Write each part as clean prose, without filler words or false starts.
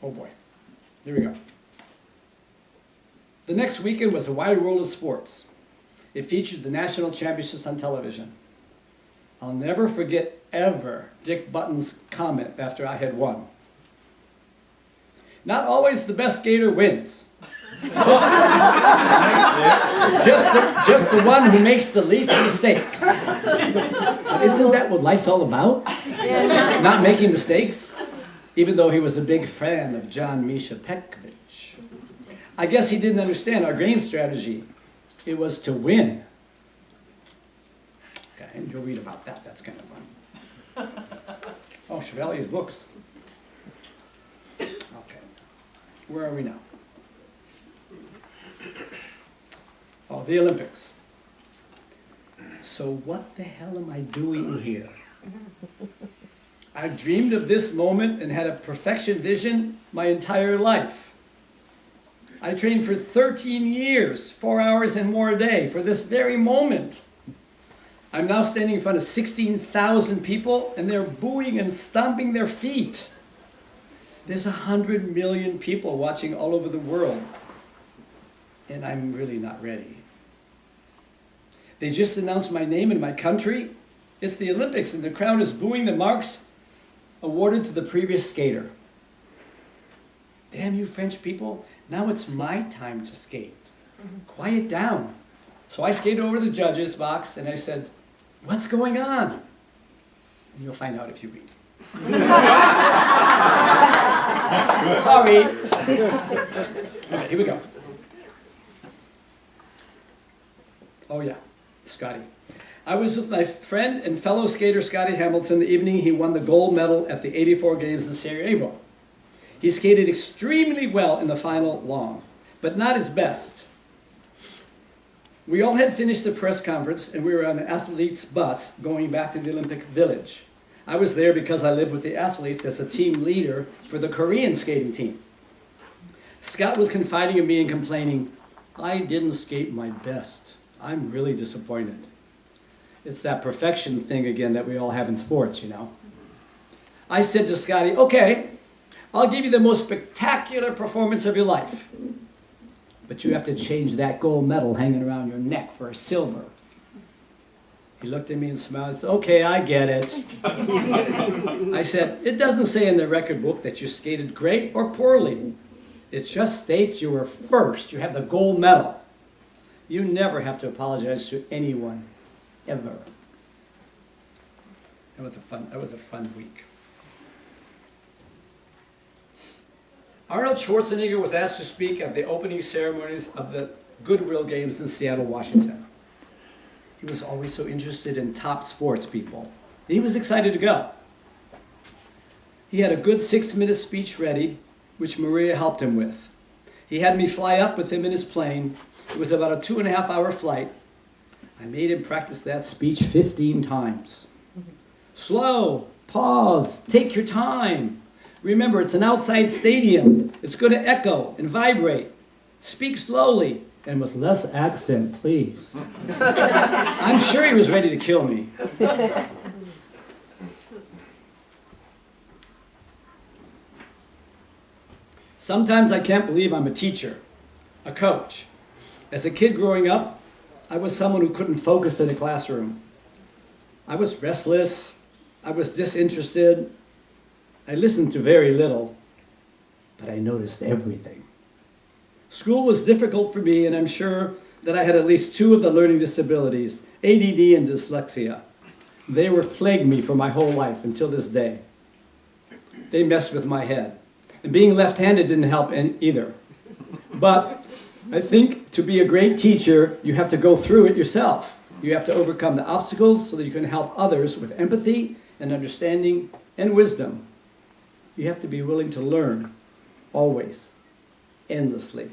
Oh boy, here we go. The next weekend was a wide world of sports. It featured the national championships on television. I'll never forget ever Dick Button's comment after I had won. Not always the best skater wins. Just the one who makes the least mistakes. But isn't that what life's all about? Not making mistakes? Even though he was a big fan of John Misha Petkovich. I guess he didn't understand our game strategy. It was to win. Okay, and you'll read about that. That's kind of fun. Oh, Chevalier's books. Okay, where are we now? Oh, the Olympics. So what the hell am I doing here? I've dreamed of this moment and had a perfection vision my entire life. I trained for 13 years, 4 hours and more a day for this very moment. I'm now standing in front of 16,000 people and they're booing and stomping their feet. There's 100 million people watching all over the world. And I'm really not ready. They just announced my name in my country. It's the Olympics and the crowd is booing the marks awarded to the previous skater. Damn you French people, now it's my time to skate. Quiet down. So I skated over to the judges' box and I said, what's going on? And you'll find out if you read. Sorry. Okay, here we go. Oh yeah, Scotty. I was with my friend and fellow skater Scotty Hamilton the evening he won the gold medal at the '84 games in Sarajevo. He skated extremely well in the final long, but not his best. We all had finished the press conference and we were on the athletes' bus going back to the Olympic Village. I was there because I lived with the athletes as a team leader for the Korean skating team. Scott was confiding in me and complaining, I didn't skate my best. I'm really disappointed. It's that perfection thing again that we all have in sports, you know. I said to Scotty, okay, I'll give you the most spectacular performance of your life. But you have to change that gold medal hanging around your neck for a silver. He looked at me and smiled and said, okay, I get it. I said, it doesn't say in the record book that you skated great or poorly. It just states you were first. You have the gold medal. You never have to apologize to anyone, ever. That was a fun week. Arnold Schwarzenegger was asked to speak at the opening ceremonies of the Goodwill Games in Seattle, Washington. He was always so interested in top sports people. He was excited to go. He had a good 6-minute speech ready, which Maria helped him with. He had me fly up with him in his plane. It was about a 2.5-hour flight. I made him practice that speech 15 times. Slow, pause, take your time. Remember, it's an outside stadium. It's going to echo and vibrate. Speak slowly and with less accent, please. I'm sure he was ready to kill me. Sometimes I can't believe I'm a teacher, a coach. As a kid growing up, I was someone who couldn't focus in a classroom. I was restless. I was disinterested. I listened to very little, but I noticed everything. School was difficult for me, and I'm sure that I had at least 2 of the learning disabilities, ADD and dyslexia. They were plaguing me for my whole life until this day. They messed with my head. And being left-handed didn't help either. But I think to be a great teacher, you have to go through it yourself. You have to overcome the obstacles so that you can help others with empathy and understanding and wisdom. You have to be willing to learn, always, endlessly,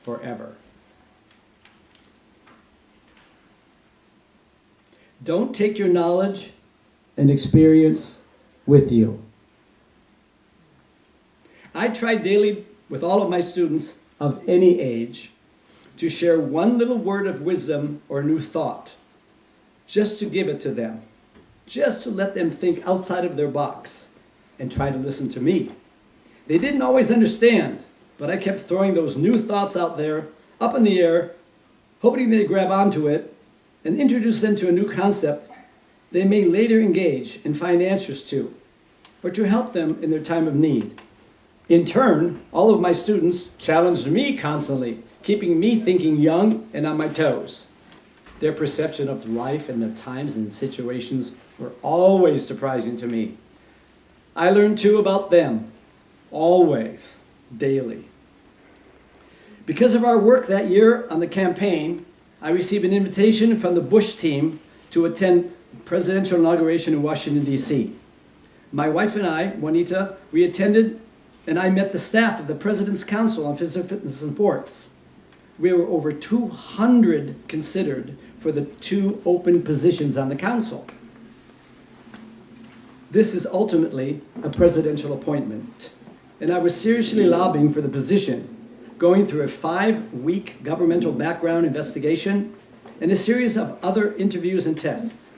forever. Don't take your knowledge and experience with you. I try daily with all of my students of any age to share one little word of wisdom or new thought, just to give it to them, just to let them think outside of their box and try to listen to me. They didn't always understand, but I kept throwing those new thoughts out there, up in the air, hoping they'd grab onto it and introduce them to a new concept they may later engage and find answers to, or to help them in their time of need. In turn, all of my students challenged me constantly, keeping me thinking young and on my toes. Their perception of life and the times and situations were always surprising to me. I learned too about them, always, daily. Because of our work that year on the campaign, I received an invitation from the Bush team to attend presidential inauguration in Washington, D.C. My wife and I, Juanita, we attended, and I met the staff of the President's Council on Physical Fitness and Sports. We were over 200 considered for the 2 open positions on the council. This is ultimately a presidential appointment, and I was seriously lobbying for the position, going through a 5-week governmental background investigation and a series of other interviews and tests.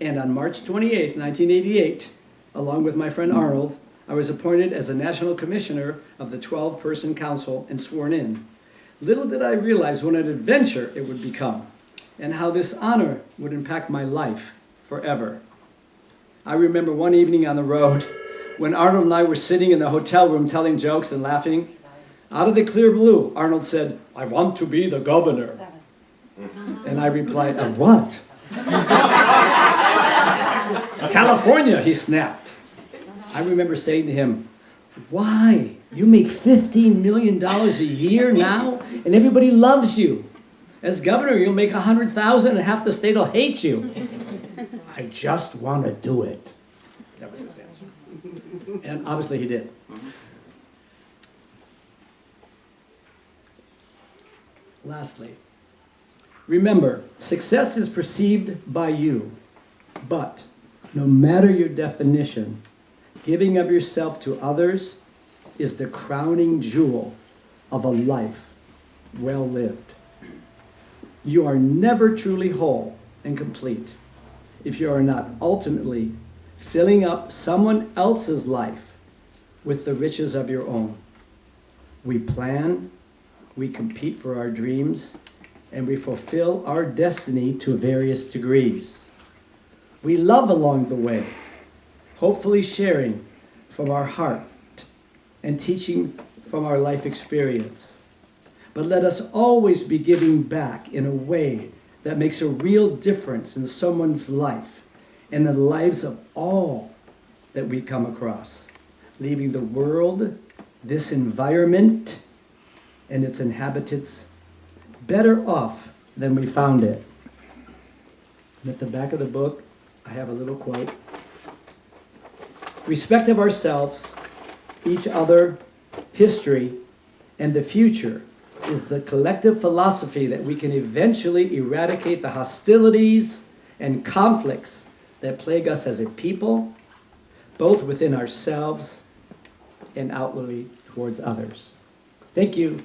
And on March 28, 1988, along with my friend Arnold, I was appointed as a national commissioner of the 12-person council and sworn in. Little did I realize what an adventure it would become and how this honor would impact my life forever. I remember one evening on the road when Arnold and I were sitting in the hotel room telling jokes and laughing. Out of the clear blue, Arnold said, "I want to be the governor." And I replied, "Of what?" "California," he snapped. I remember saying to him, "Why? You make $15 million a year now, and everybody loves you. As governor, you'll make $100,000 and half the state will hate you." "I just want to do it." That was his answer. And obviously he did. Lastly, remember, success is perceived by you, but no matter your definition, giving of yourself to others is the crowning jewel of a life well lived. You are never truly whole and complete if you are not ultimately filling up someone else's life with the riches of your own. We plan, we compete for our dreams, and we fulfill our destiny to various degrees. We love along the way, hopefully sharing from our heart and teaching from our life experience. But let us always be giving back in a way that makes a real difference in someone's life and the lives of all that we come across, leaving the world, this environment, and its inhabitants better off than we found it. And at the back of the book, I have a little quote. Respect of ourselves, each other, history, and the future is the collective philosophy that we can eventually eradicate the hostilities and conflicts that plague us as a people, both within ourselves and outwardly towards others. Thank you.